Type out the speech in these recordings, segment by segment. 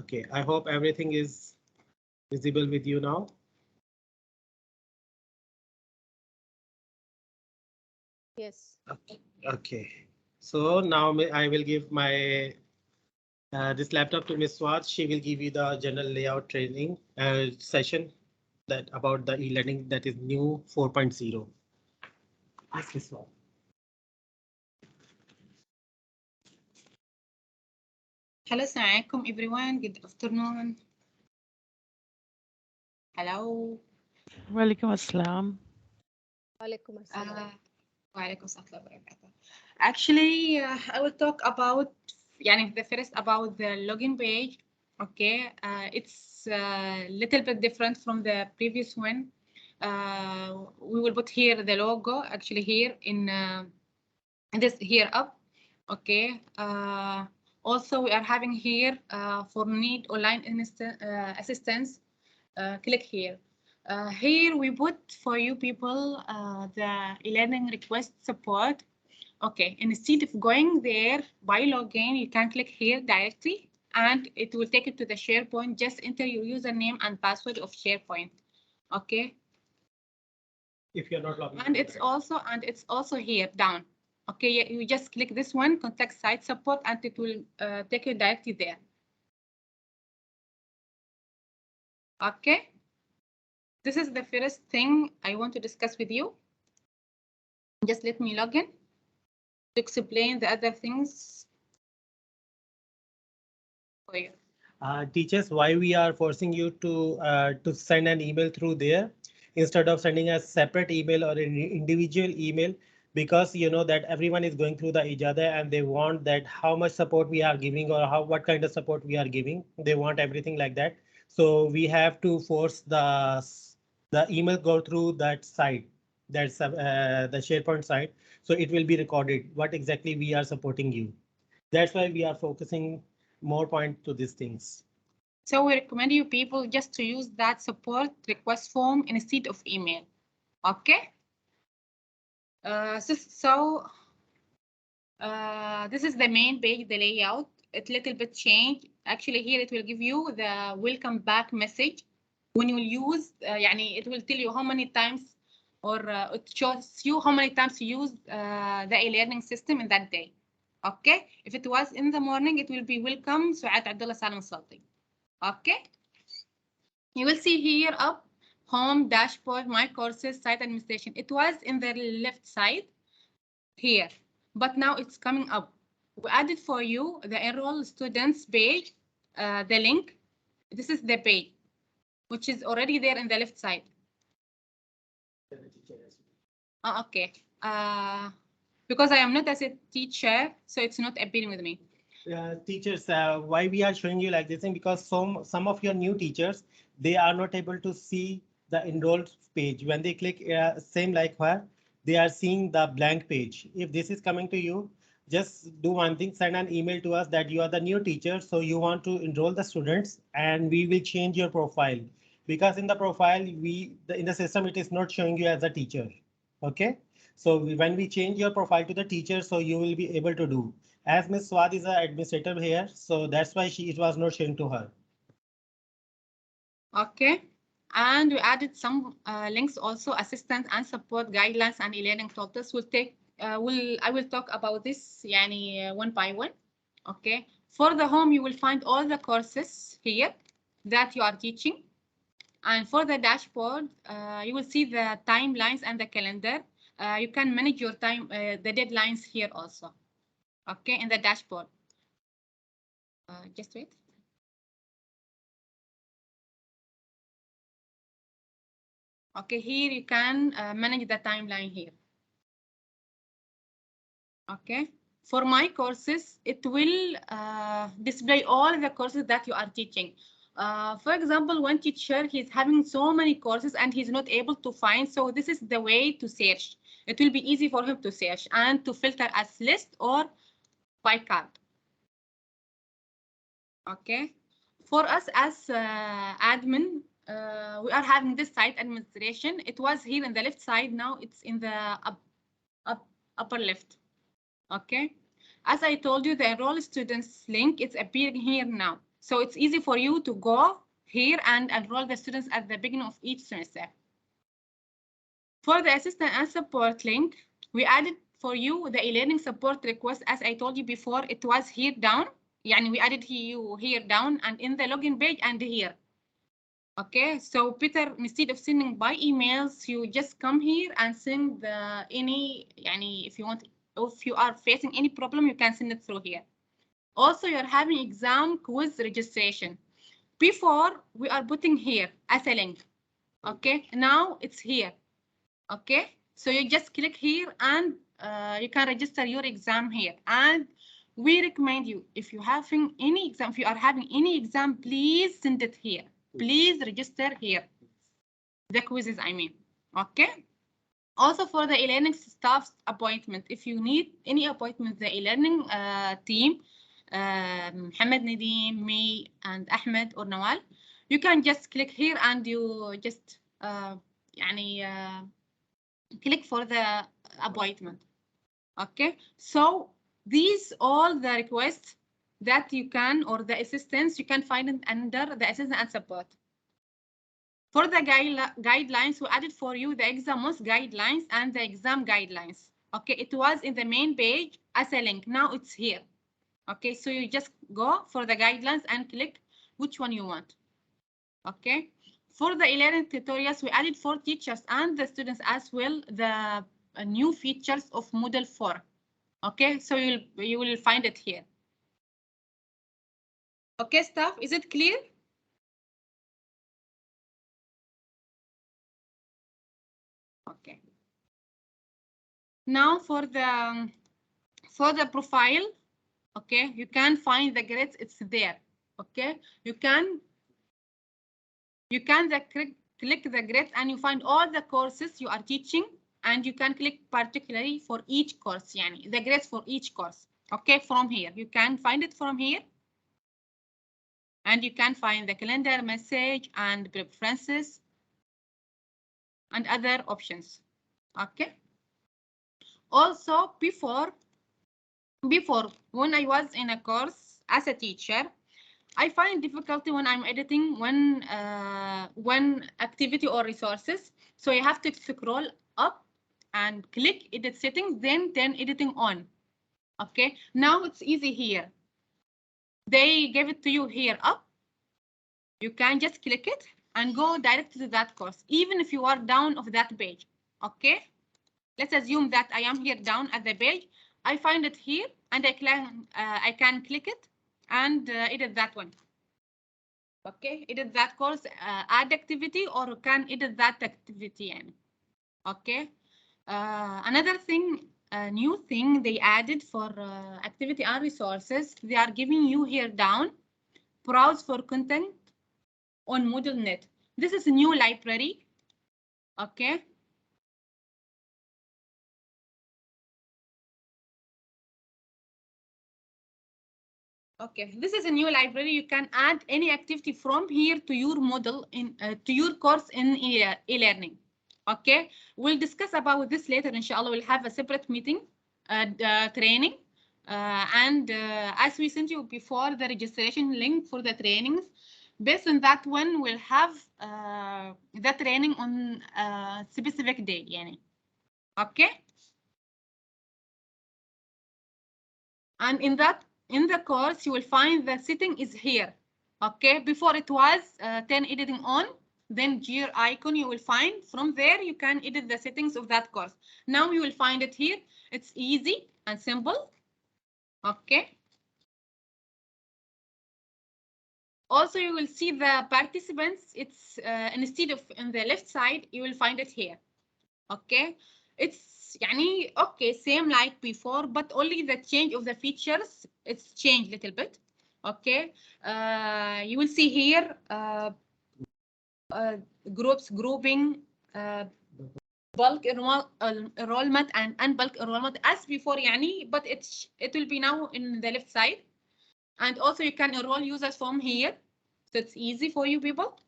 Okay, I hope everything is visible with you now. Yes. Okay, so now I will give my this laptop to Ms. Swat. She will give you the general layout training session that about the e-learning that is new 4.0. Yes, Ms. Swat. Hello, assalamualaikum everyone. Good afternoon. Hello. Walaikum assalam. Walaikum assalam. وعليكم السلام ورحمة الله وبركاته. Actually, I will talk about the first about the login page. Okay, it's a little bit different from the previous one. We will put here the logo actually here in this here up. Okay. Also, we are having here for need online assistance. Click here. Here we put for you people the e-learning request support. Okay, instead of going there by login, you can click here directly and it will take you to the SharePoint. Just enter your username and password of SharePoint. Okay. If you're not logging. And it's also here down. Okay, you just click this one, contact site support, and it will take you directly there. Okay. This is the first thing I want to discuss with you. Just let me log in to explain the other things for you. Teachers, why we are forcing you to send an email through there instead of sending a separate email or an individual email, because you know that everyone is going through the ijada and they want that how much support we are giving or what kind of support we are giving. They want everything like that. So we have to force the email go through that site. That's the SharePoint site. So it will be recorded what exactly we are supporting you. That's why we are focusing more point to these things. So we recommend you people just to use that support request form instead of email. Okay. This is the main page, the layout. It's a little bit changed. Actually, here it will give you the welcome back message. When you use, it will tell you how many times, or it shows you how many times you use the e-learning system in that day. Okay. If it was in the morning, it will be welcome Suad Abdullah Salam Salti. Okay. You will see here up home dashboard, my courses, site administration. It was in the left side here, but now it's coming up. We added for you the enroll students page, the link. This is the page, which is already there in the left side. Okay. Because I am not as a teacher, so it's not appearing with me. Teachers, why we are showing you like this thing, because some of your new teachers, they are not able to see the enrolled page. When they click same like her, they are seeing the blank page. If this is coming to you, just do one thing, send an email to us that you are the new teacher, so you want to enroll the students, and we will change your profile, because in the profile in the system it is not showing you as a teacher. Okay, so when we change your profile to the teacher, so you will be able to do. As Ms. Swad is an administrator here, so that's why it was not showing to her. Okay. And we added some links also, assistance and support guidelines and e-learning tools. I will talk about this one by one. Okay. For the home, you will find all the courses here that you are teaching. And for the dashboard, you will see the timelines and the calendar. You can manage your time, the deadlines here also. Okay, in the dashboard. Just wait. Okay, here you can manage the timeline here. Okay, for my courses, it will display all the courses that you are teaching. For example, one teacher, he's having so many courses and he's not able to find. So this is the way to search. It will be easy for him to search and to filter as list or by card. Okay, for us as admin, we are having this site administration. It was here in the left side. Now it's in the upper left. Okay, as I told you, the enroll students link is appearing here now. So it's easy for you to go here and enroll the students at the beginning of each semester. For the assistant and support link, we added for you the e-learning support request. As I told you before, it was here down. Yani we added here down and in the login page and here. Okay, so Peter, instead of sending by emails, you just come here and send if you want, if you are facing any problem, you can send it through here. Also, you're having exam quiz registration. Before, we are putting here as a link. Okay, now it's here. Okay, so you just click here and you can register your exam here. And we recommend you, if you are having any exam, please send it here. Please register here. The quizzes, I mean. Okay. Also for the e-learning staff appointment, if you need any appointment, the e-learning team, Mohammed, Nadeem, me, and Ahmed or Nawal, you can just click here and you just click for the appointment. Okay, so these all the requests that you can, or the assistance, you can find it under the assistance and support. For the guidelines, we added for you the exams guidelines and the exam guidelines. Okay, it was in the main page as a link. Now it's here. Okay, so you just go for the guidelines and click which one you want. Okay, for the e-learning tutorials, we added for teachers and the students as well the new features of Moodle 4. Okay, so you will find it here. Okay, staff, is it clear? Okay. Now for the profile, okay, you can find the grades. It's there. Okay, you can click the grades and you find all the courses you are teaching, and you can click particularly for each course, yani the grades for each course. Okay, from here you can find it from here, and you can find the calendar, message, and preferences, and other options. Okay. Also, before when I was in a course as a teacher, I find difficulty when I'm editing one activity or resources. So you have to scroll up and click edit settings, then turn editing on. Okay, now it's easy here. They gave it to you here up. You can just click it and go directly to that course, even if you are down of that page. Okay, let's assume that I am here down at the page. I find it here and I can click it and edit that one. Okay, edit that course, add activity, or can edit that activity in. Okay, another thing, a new thing they added for activity and resources, they are giving you here down, browse for content on Moodle.net. This is a new library. Okay. Okay, this is a new library. You can add any activity from here to your Moodle to your course in e-learning. Okay, we'll discuss about this later. Inshallah, we'll have a separate meeting, training, and as we sent you before, the registration link for the trainings. Based on that one, we'll have the training on a specific day. Yani. Okay, and in the course, you will find the setting is here. Okay, before it was turn editing on, then gear icon you will find. From there, you can edit the settings of that course. Now you will find it here. It's easy and simple. Okay. Also, you will see the participants. It's instead of in the left side, you will find it here. Okay. It's okay, same like before, but only the change of the features, it's changed a little bit. Okay, you will see here groups, grouping, bulk enrollment and unbulk enrollment as before, but it will be now in the left side. And also you can enroll users from here, so it's easy for you people.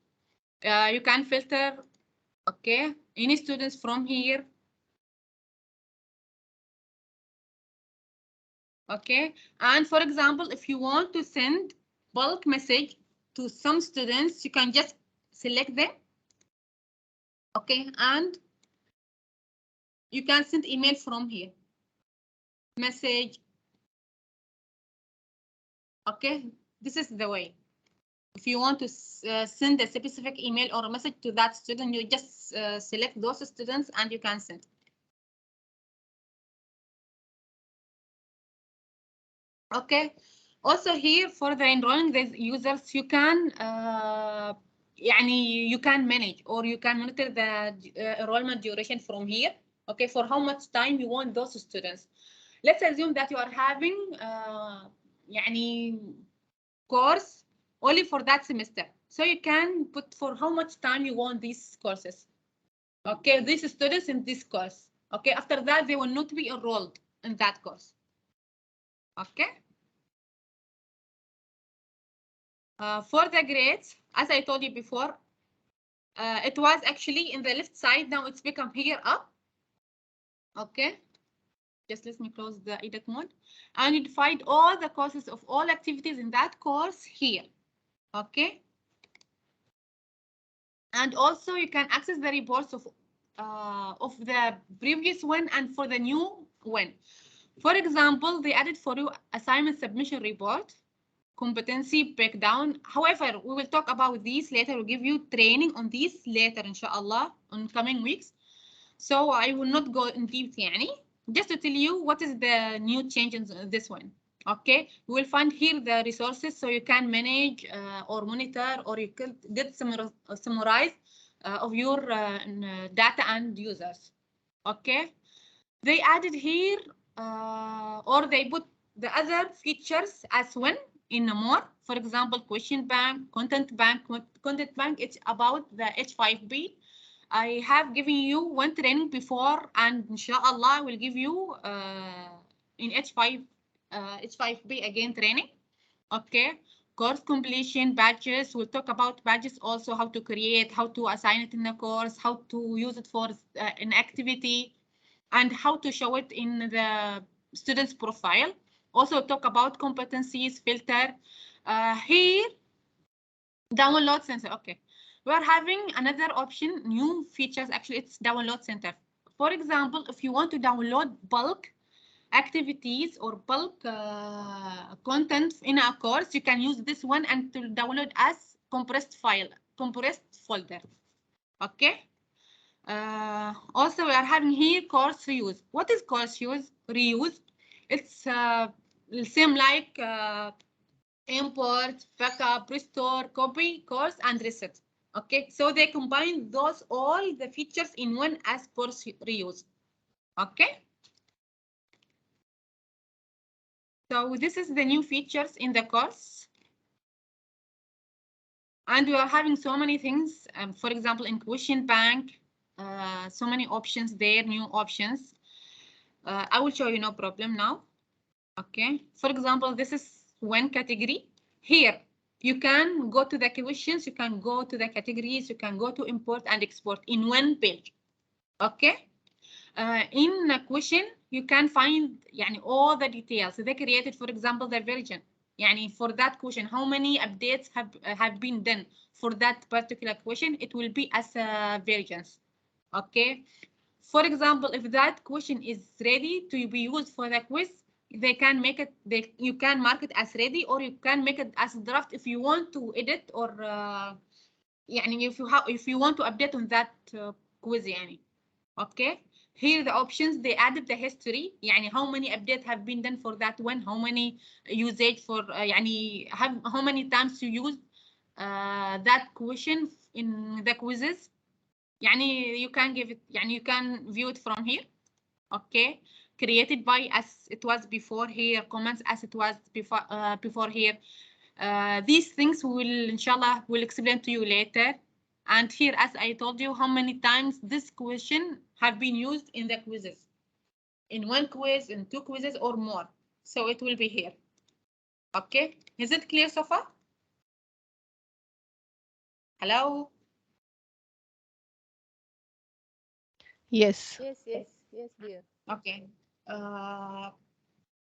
You can filter, okay, any students from here. Okay, and for example, if you want to send bulk message to some students, you can just select them. Okay, and you can send email from here. Message. Okay, this is the way. If you want to send a specific email or a message to that student, you just select those students and you can send. Okay. Also here for the enrolling the users, you can you can manage or you can monitor the enrollment duration from here. Okay, for how much time you want those students. Let's assume that you are having course only for that semester. So you can put for how much time you want these courses. Okay, these students in this course. Okay, after that they will not be enrolled in that course. Okay. For the grades, as I told you before, it was actually in the left side. Now it's become here up. Okay. Just let me close the edit mode. And you find all the courses of all activities in that course here. Okay. And also you can access the reports of the previous one and for the new one. For example, they added for you assignment submission report, competency breakdown. However, we will talk about these later. We'll give you training on these later, inshallah, on coming weeks. So I will not go in depth, just to tell you what is the new changes in this one. Okay, you will find here the resources so you can manage or monitor or you can get summarize of your data and users. Okay, they added here or they put the other features as one in more. For example, question bank, content bank. Content bank, it's about the H5B. I have given you one training before, and inshallah I will give you in H5B again training. Okay, course completion badges. We'll talk about badges also, how to create, how to assign it in the course, how to use it for an activity, and how to show it in the student's profile. Also talk about competencies, filter. Here, download center. Okay, we are having another option, new features. Actually, it's download center. For example, if you want to download bulk activities or bulk content in a course, you can use this one and to download as compressed folder. Okay. Also, we are having here course reuse. What is course reuse? It's same like import, backup, restore, copy, course, and reset. Okay, so they combine those all the features in one as course reuse. Okay. So this is the new features in the course. And we are having so many things. For example, in question bank, so many options there, new options. I will show you, no problem now. Okay. For example, this is one category. Here, you can go to the questions, you can go to the categories, you can go to import and export in one page. Okay. In a question, you can find all the details they created. For example, the version. For that question, how many updates have been done for that particular question? It will be as versions. Okay. For example, if that question is ready to be used for the quiz, they can make it. You can mark it as ready, or you can make it as draft if you want to edit or if you want to update on that quiz. Okay. Here the options, they added the history, how many updates have been done for that one, how many usage for how many times you use that question in the quizzes. You can give it, you can view it from here. Okay, created by as it was before here, comments as it was before here. These things will inshallah will explain to you later. And here, as I told you, how many times this question have been used in the quizzes, in one quiz, in two quizzes or more. So it will be here. Okay, is it clear so far? Hello? Yes, dear. Okay.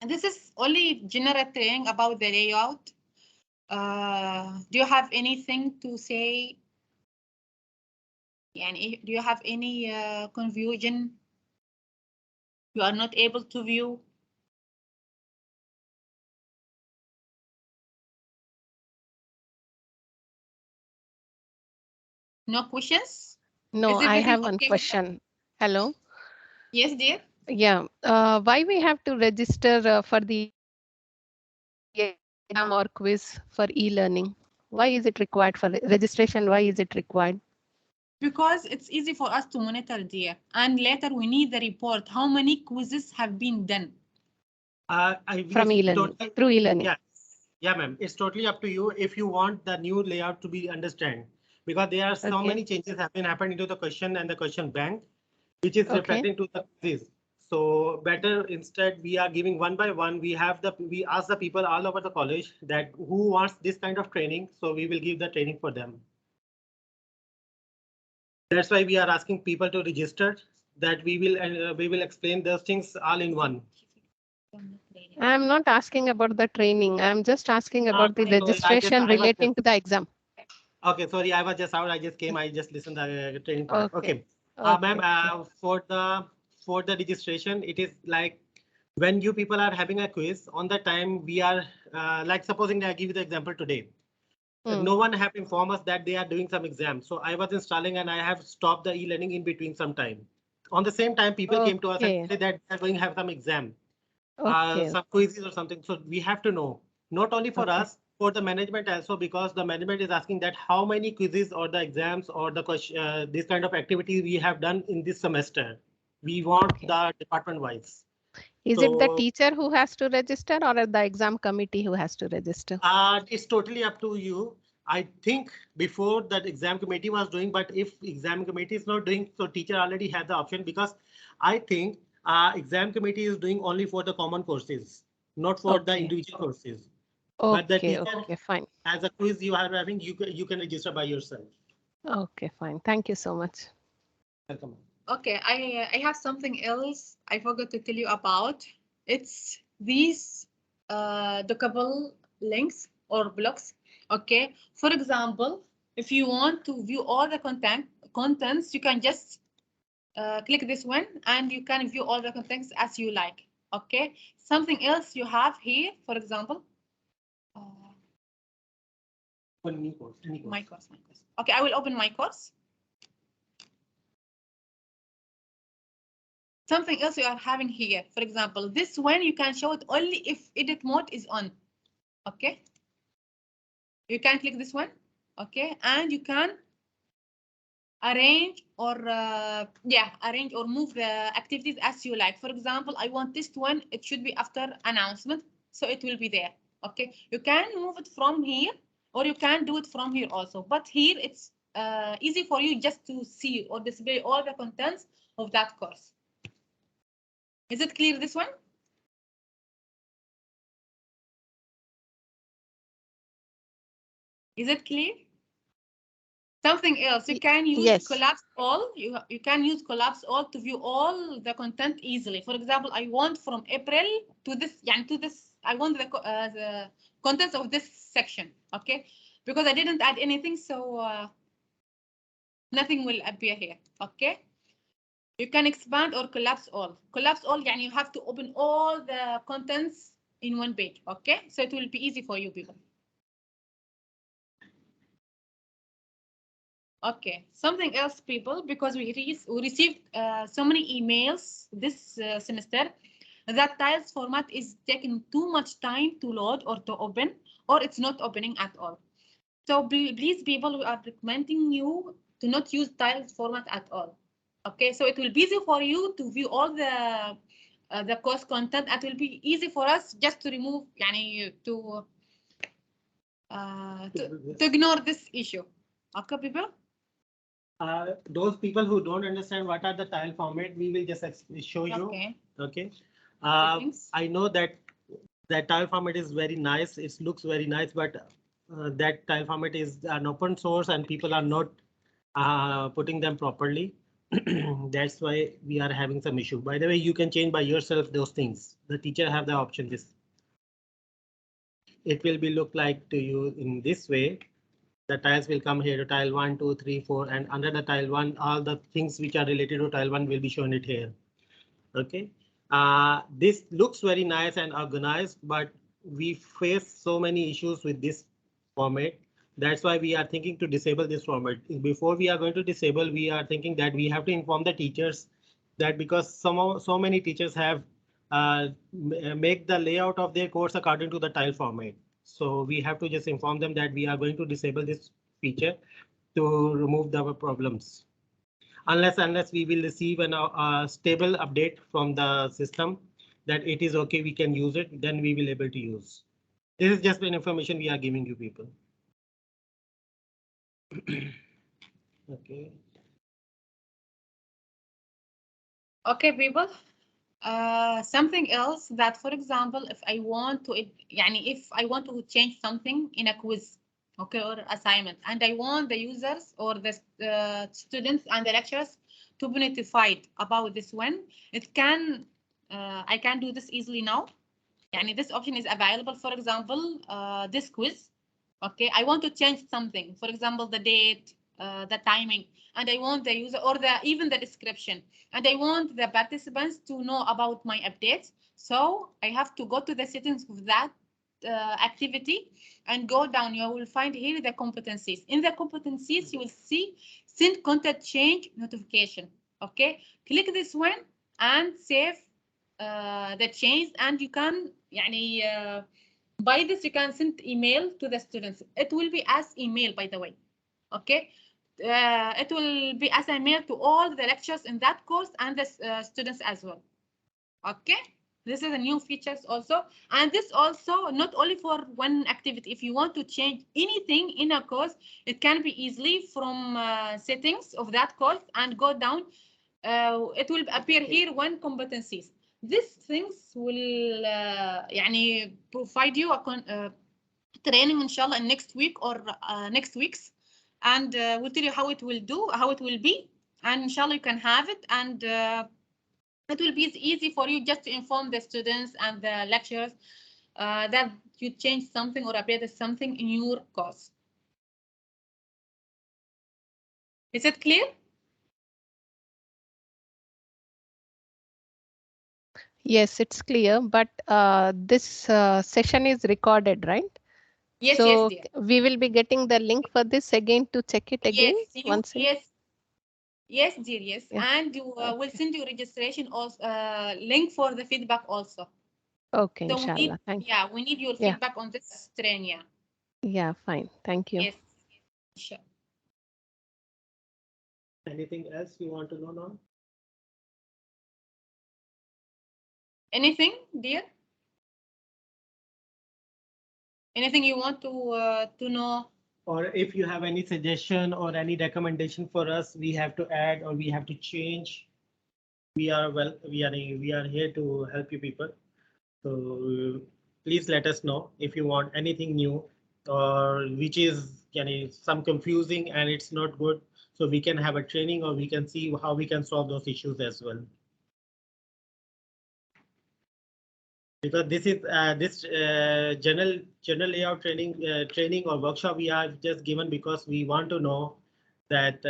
This is only general training about the layout. Do you have anything to say? Yani, do you have any confusion? You are not able to view? No questions? No, Is I everything have one okay with that? question. Hello. Yes, dear. Yeah. Why we have to register for the exam or quiz for e-learning? Why is it required for registration? Why is it required? Because it's easy for us to monitor, dear. And later we need the report. How many quizzes have been done? From e-learning, through e-learning. Yeah, ma'am. It's totally up to you if you want the new layout to be understand, because there are so many changes have been happened into the question and the question bank, which is reflecting to the quiz. So better instead we are giving one by one. We ask the people all over the college that who wants this kind of training. So we will give the training for them. That's why we are asking people to register, that we will explain those things all in one. I'm not asking about the training. I'm just asking about the Sorry, registration relating to the exam. Okay, sorry, I was just out. I just came. I just listened to the training part. Okay, ma'am, for the registration, it is like when you people are having a quiz on the time we are like supposing I give you the example today. No one have informed us that they are doing some exam. So I was installing and I have stopped the e-learning in between some time. On the same time, people came to us and said that they're going to have some exam, some quizzes or something. So we have to know, not only for us, for the management also, because the management is asking that how many quizzes or the exams or the question, this kind of activity we have done in this semester. We want the department wise. Is it the teacher who has to register or the exam committee who has to register? It's totally up to you. I think before that exam committee was doing, but if exam committee is not doing, so teacher already had the option, because I think exam committee is doing only for the common courses, not for the individual courses. But the teacher, fine. as a quiz you are having, you can register by yourself. Okay, fine. Thank you so much. Welcome. Okay, I have something else I forgot to tell you about. It's these dockable links or blocks. Okay, for example, if you want to view all the contents, you can just click this one and you can view all the contents as you like. Okay, something else you have here, for example. My course. Okay, I will open my course. Something else you are having here, for example, this one you can show it only if edit mode is on. Okay, you can click this one. Okay, and you can arrange or arrange or move the activities as you like. For example, I want this one, it should be after announcement, so it will be there. Okay, you can move it from here or you can do it from here also, but here it's easy for you just to see or display all the contents of that course. Is it clear, this one? Is it clear? Something else, you can use collapse all. You can use collapse all to view all the content easily. For example, I want from April to this, I want the contents of this section. Okay, because I didn't add anything, so nothing will appear here. Okay, you can expand or collapse all. Collapse all, and you have to open all the contents in one page. Okay, so it will be easy for you people. Okay, something else, people, because we received so many emails this semester that tiles format is taking too much time to load or to open, or it's not opening at all. So please, people, we are recommending you to not use tiles format at all. Okay, so it will be easy for you to view all the course content. It will be easy for us just to remove, to ignore this issue. Okay, people. Those people who don't understand what are the tile format, we will just show you. Okay. I know that tile format is very nice. It looks very nice, but that tile format is an open source and people are not putting them properly. That's why we are having some issue. By the way, you can change by yourself those things. The teacher have the option this. it will be look like to you in this way. The tiles will come here to tile 1, 2, 3, 4, and under the tile 1, all the things which are related to tile 1 will be shown it here. Okay. This looks very nice and organized, but we face so many issues with this format. That's why we are thinking to disable this format. Before we are going to disable, we are thinking that we have to inform the teachers that because so many teachers have make the layout of their course according to the tile format. So we have to just inform them that we are going to disable this feature to remove the problems. Unless we will receive a stable update from the system that it is okay, we can use it, then we will able to use. This is just an information we are giving you people. Okay. Okay, people. Something else that, for example, if I want to change something in a quiz, okay, or assignment, and I want the users or the students and the lecturers to be notified about this one, I can do this easily now. This option is available. For example, this quiz, okay, I want to change something, for example, the date, the timing, and I want the user or even the description, and I want the participants to know about my updates. So I have to go to the settings of that activity and go down. You will find here the competencies. In the competencies, you will see send content change notification. Okay, click this one and save the change, and you can by this you can send email to the students. It will be as email, by the way. Okay, it will be as email to all the lectures in that course and the students as well. Okay, this is a new features also, and this also not only for one activity. If you want to change anything in a course, it can be easily from settings of that course and go down. It will appear here one competencies. These things will provide you a training inshallah in next week or next weeks, and we'll tell you how it will be, and inshallah you can have it, and it will be easy for you just to inform the students and the lecturers that you changed something or updated something in your course. Is it clear? Yes, it's clear, but this session is recorded, right? Yes, so yes, dear. We will be getting the link for this again to check it again. Yes, dear, yes. Yeah. And you will send you registration also, link for the feedback also. Okay, so inshallah. We need your feedback on this train, yeah. Yeah, fine. Thank you. Yes, sure. Anything else you want to know now? Anything, dear? Anything you want to know? Or if you have any suggestion or any recommendation for us, we have to add or we have to change. We are here to help you people. So please let us know if you want anything new or which is some confusing and it's not good. So we can have a training or we can see how we can solve those issues as well. Because this is general layout training or workshop we are just given because we want to know that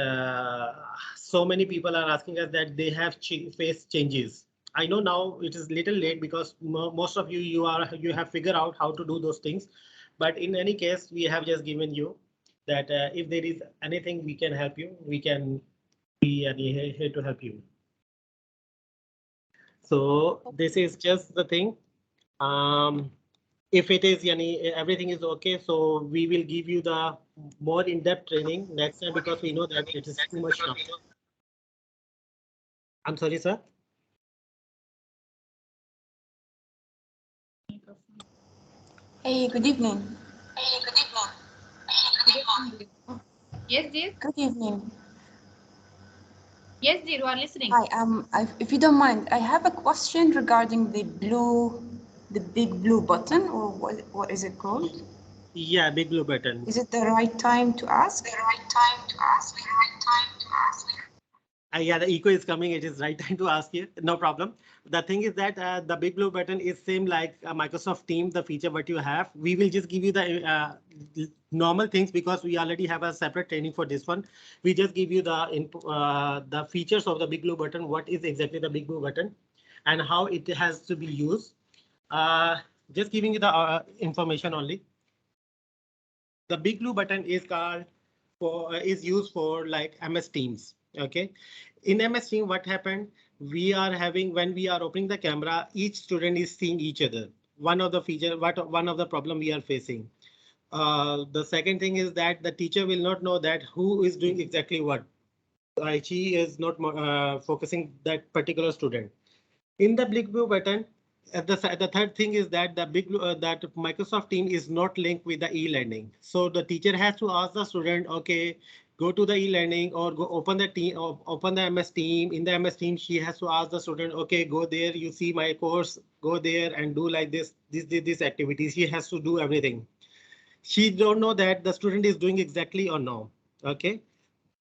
so many people are asking us that they have faced changes. I know now it is little late because most of you have figured out how to do those things, but in any case we have just given you that if there is anything we can help you, we can be here to help you. So this is just the thing. If it is everything is okay, so we will give you the more in-depth training next time because we know that it is too much now. I'm sorry, sir. Hey, good evening. Yes, dear. Good evening. Yes, dear, you are listening. Hi, if you don't mind, I have a question regarding the big blue button, or what is it called? Yeah, big blue button. Is it the right time to ask? Yeah, the echo is coming. It is right time to ask you. No problem. the thing is that the big blue button is same like Microsoft Teams, the feature what you have. We will just give you the normal things because we already have a separate training for this one. We just give you the features of the big blue button. What is exactly the big blue button and how it has to be used. Just giving you the information only. The big blue button is called is used for like MS Teams. Okay, in MS Teams, what happened? We are having when we are opening the camera, each student is seeing each other. One of the feature, one of the problem we are facing. The second thing is that the teacher will not know that who is doing exactly what. She is not focusing that particular student. In the big blue button, the third thing is that the big that Microsoft Team is not linked with the e-learning. So the teacher has to ask the student, okay, go to the e-learning or go open the team or open the MS Team. In the MS Team, she has to ask the student, okay, go there. You see my course, go there and do like this activity. She has to do everything. She don't know that the student is doing exactly or no. Okay,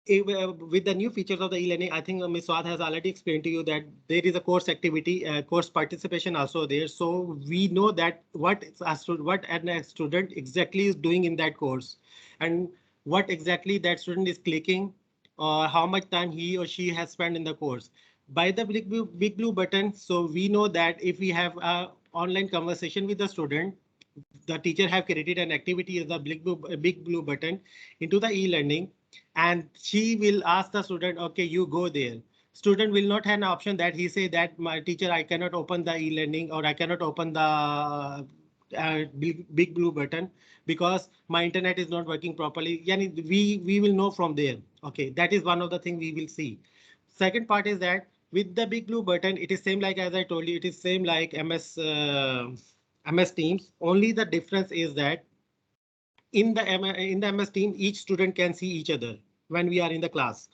with the new features of the e-learning, I think Ms. Swat has already explained to you that there is a course activity, course participation also there. So we know that what a student exactly is doing in that course and what exactly that student is clicking or how much time he or she has spent in the course. By the big blue button, so we know that if we have a online conversation with the student, the teacher have created an activity as the big blue button into the e-learning and she will ask the student, okay, you go there. Student will not have an option that he say that my teacher, I cannot open the e-learning or I cannot open the big blue button because my internet is not working properly. Yani we will know from there. Okay, that is one of the things we will see. Second part is that with the big blue button, it is same like as I told you, it is same like MS Teams. Only the difference is that in the MS Team, each student can see each other when we are in the class.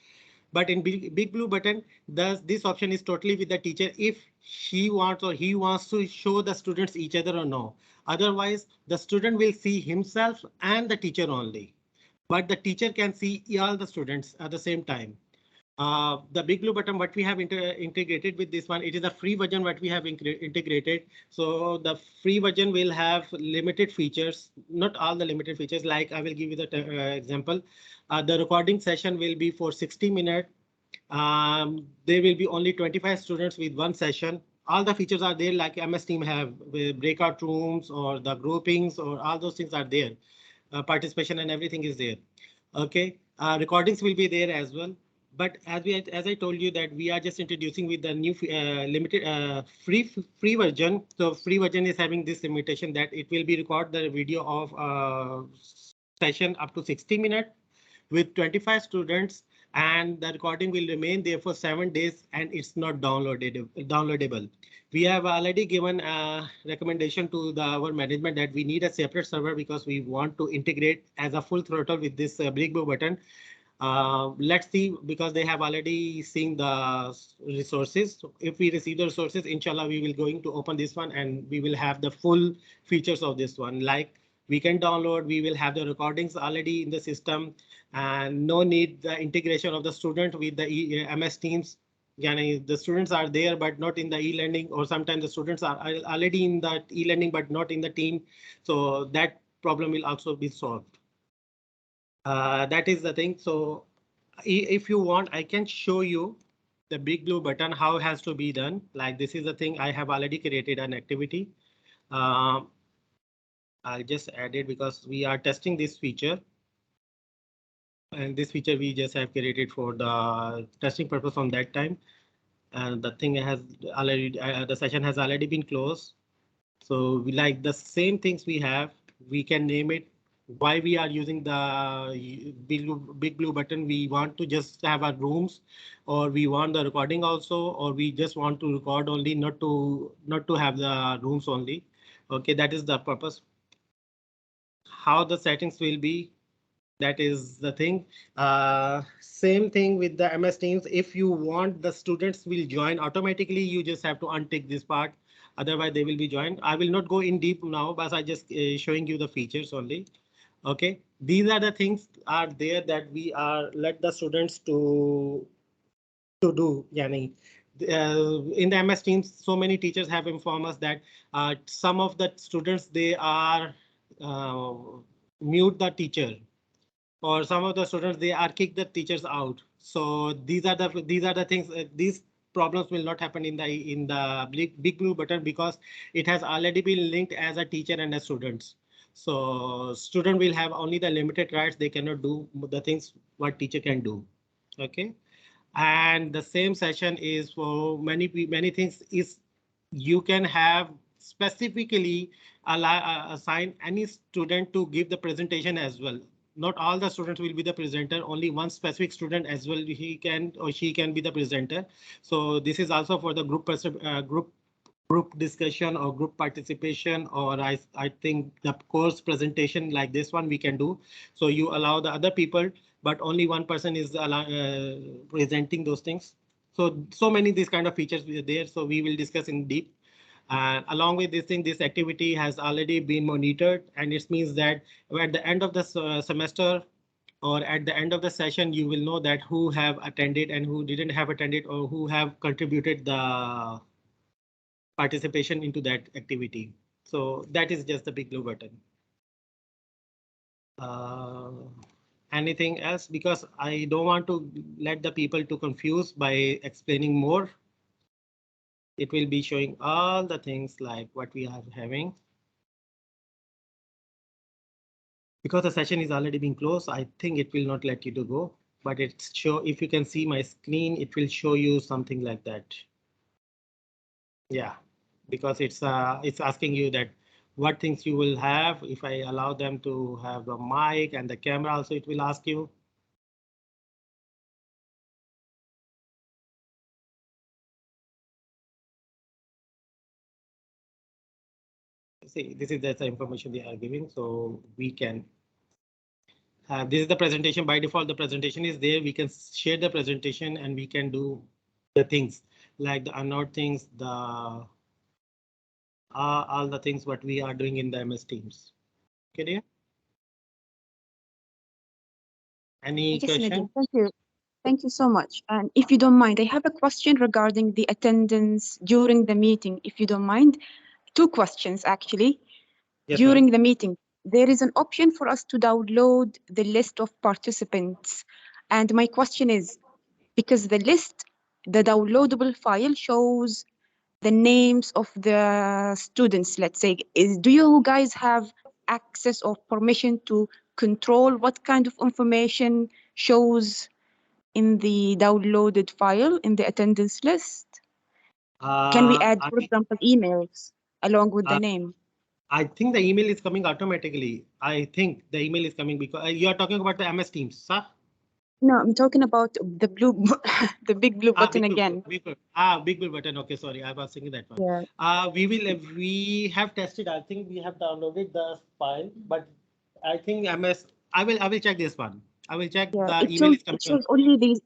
But in big blue button, this option is totally with the teacher if she wants or he wants to show the students each other or no. Otherwise, the student will see himself and the teacher only. But the teacher can see all the students at the same time. The big blue button, what we have integrated with this one, it is a free version what we have integrated. So the free version will have limited features, not all the limited features. Like I will give you the example. The recording session will be for 60 minutes. There will be only 25 students with one session. All the features are there like MS Team have breakout rooms or the groupings or all those things are there. Participation and everything is there. Okay, recordings will be there as well. But as I told you that we are just introducing with the new limited free version. So free version is having this limitation that it will be record the video of session up to 60 minutes with 25 students and the recording will remain there for 7 days and it's not downloadable. We have already given a recommendation to our management that we need a separate server because we want to integrate as a full throttle with this big blue button. Let's see, because they have already seen the resources. So if we receive the resources, inshallah, we will going to open this one and we will have the full features of this one. Like we can download, we will have the recordings already in the system and no need the integration of the student with the MS Teams. Yani the students are there, but not in the e-learning, or sometimes the students are already in the e-learning, but not in the team. So that problem will also be solved. That is the thing. So if you want, I can show you the big blue button, how it has to be done. Like this is the thing I have already created an activity. I'll just add it because we are testing this feature. And this feature we just have created for the testing purpose from that time. And the thing has already, the session has already been closed. So we like the same things we have, we can name it. Why we are using the big blue button, we want to just have our rooms, or we want the recording also, or we just want to record only, not to have the rooms only. Okay, that is the purpose. How the settings will be, that is the thing. Same thing with the MS Teams. If you want the students will join automatically, you just have to untick this part. Otherwise, they will be joined. I will not go in deep now, but I just showing you the features only. Okay, these are the things are there that we are let the students to do. Yani in the MS Teams, so many teachers have informed us that some of the students, they are mute the teacher, or some of the students, they are kick the teachers out. So these are the things. These problems will not happen in the big blue button, because it has already been linked as a teacher and a students. So student will have only the limited rights. They cannot do the things what teacher can do. Okay. And the same session is for many things. Is you can have specifically assign any student to give the presentation as well. Not all the students will be the presenter, only one specific student as well, he can or she can be the presenter. So this is also for the group discussion or group participation, or I think the course presentation like this one we can do. So you allow the other people, but only one person is presenting those things. So many these kind of features are there. So we will discuss in deep. And along with this thing, this activity has already been monitored, and it means that at the end of the semester or at the end of the session, you will know that who have attended and who didn't have attended, or who have contributed the participation into that activity. So that is just the big blue button. Anything else? Because I don't want to let the people to confuse by explaining more. It will be showing all the things like what we are having. Because the session is already being closed, I think it will not let you to go, but it's show, if you can see my screen, it will show you something like that. Yeah, because it's asking you that what things you will have. If I allow them to have the mic and the camera also, it will ask you. See, this is the information they are giving, so we can this is the presentation. By default, the presentation is there. We can share the presentation and we can do the things like the unknown things, the all the things what we are doing in the MS Teams. Okay, dear? Any Yes, question? Nadeem, thank you. Thank you so much. And if you don't mind, I have a question regarding the attendance during the meeting, if you don't mind. Two questions, actually. Yes, During ma'am. the meeting, there is an option for us to download the list of participants. And my question is, because the list, the downloadable file shows the names of the students, let's say, do you guys have access or permission to control what kind of information shows in the downloaded file in the attendance list? Can we add, for example, emails along with the name? I think the email is coming automatically. I think the email is coming because you are talking about the MS Teams, sir. No, I'm talking about the blue, the big blue button again. Big blue button. Okay, sorry, I was thinking that one. Yeah. We have tested. I think we have downloaded the file, but I think MS. I will check this one. I will check Yeah, the it email shows is coming. it shows only the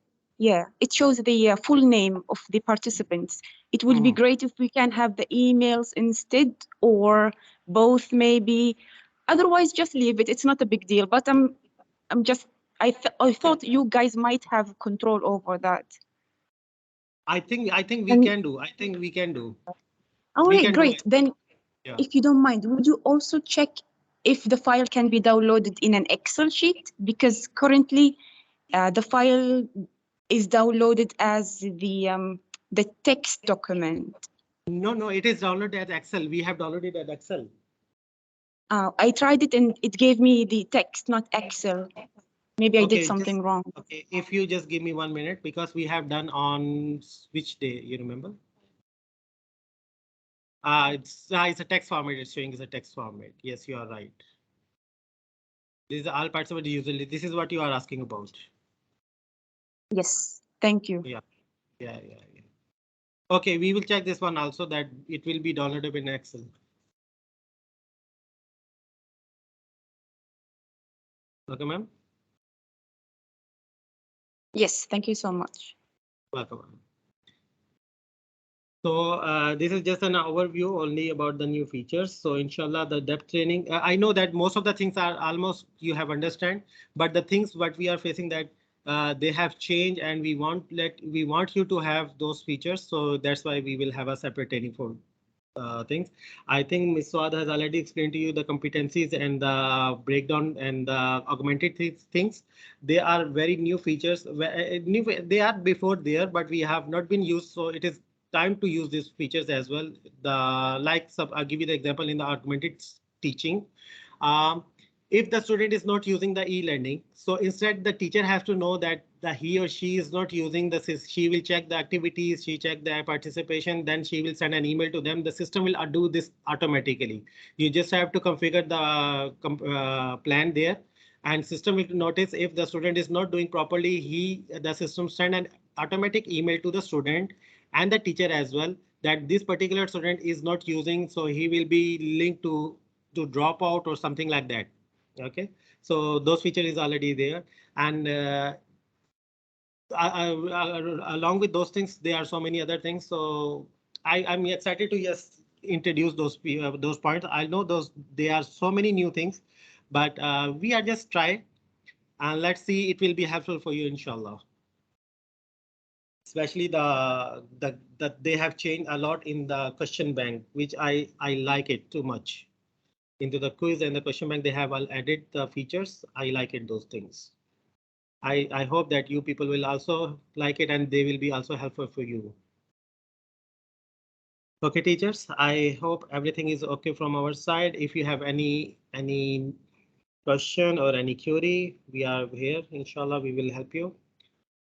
it shows the full name of the participants. It would be great if we can have the emails instead, or both maybe. Otherwise, just leave it. It's not a big deal. But I'm just I thought you guys might have control over that. I think we And can do. I think we can do. all We right, can do great. it. Then, Yeah. if you don't mind, would you also check if the file can be downloaded in an Excel sheet? Because currently, the file is downloaded as the text document. No, it is downloaded as Excel. We have downloaded as Excel. I tried it and it gave me the text, not Excel. Maybe I did something wrong. Okay, if you just give me 1 minute, because we have done on which day, you remember? It's a text format. It's showing as a text format. Yes, you are right. These are all parts of it usually. This is what you are asking about. Yes, thank you. Yeah. Okay, we will check this one also, that it will be downloadable in Excel. Okay, ma'am. Yes, thank you so much. Welcome. So this is just an overview only about the new features. So inshallah, the depth training, I know that most of the things are almost you have understand, but the things what we are facing, that they have changed, and we want you to have those features. So that's why we will have a separate training for things. I think Ms. Swad has already explained to you the competencies and the breakdown and the augmented things. They are very new features. They are before there, but we have not been used. So it is time to use these features as well. I'll give you the example in the augmented teaching. Um, if the student is not using the e-learning, so instead the teacher has to know that he or she is not using she will check the activities, she check their participation, then she will send an email to them. The system will do this automatically. You just have to configure the plan there, and system will notice if the student is not doing properly, the system send an automatic email to the student and the teacher as well that this particular student is not using, so he will be linked to drop out or something like that. Okay, so those feature is already there, and along with those things, there are so many other things. So I'm excited to just introduce those points. I know there are so many new things, but we are just try, and let's see, it will be helpful for you, inshallah. Especially that they have changed a lot in the question bank, which I like it too much. Into the quiz and the question bank, they have all added the features. I like it, those things. I hope that you people will also like it and they will be also helpful for you. Okay, teachers, I hope everything is okay from our side. If you have any question or any query, we are here. Inshallah, we will help you.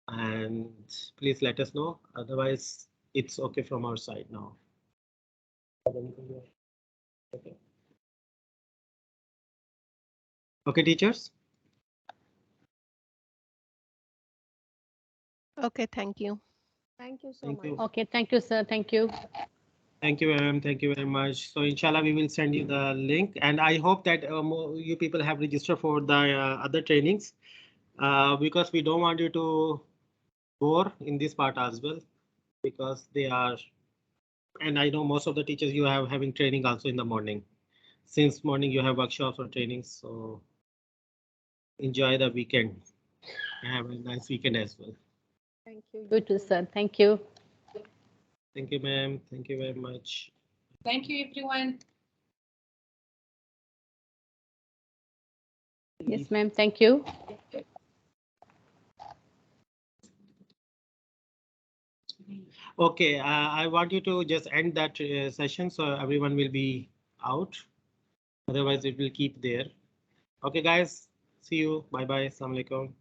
And please let us know. Otherwise, it's okay from our side now. Okay. Okay, teachers. Okay, thank you. Thank you so Thank much. you. Okay, thank you, sir. Thank you. Thank you, ma'am. Thank you very much. So inshallah, we will send you the link, and I hope that you people have registered for the other trainings because we don't want you to bore in this part as well, because they are, and I know most of the teachers you have having training also in the morning. Since morning you have workshops or trainings, so enjoy the weekend. Have a nice weekend as well. Thank you. You too, sir. Thank you. Thank you, ma'am. Thank you very much. Thank you, everyone. Yes, ma'am. Thank you. Okay, I want you to just end that session so everyone will be out. Otherwise, it will keep there. Okay, guys. See you. Bye bye. Assalamu alaikum.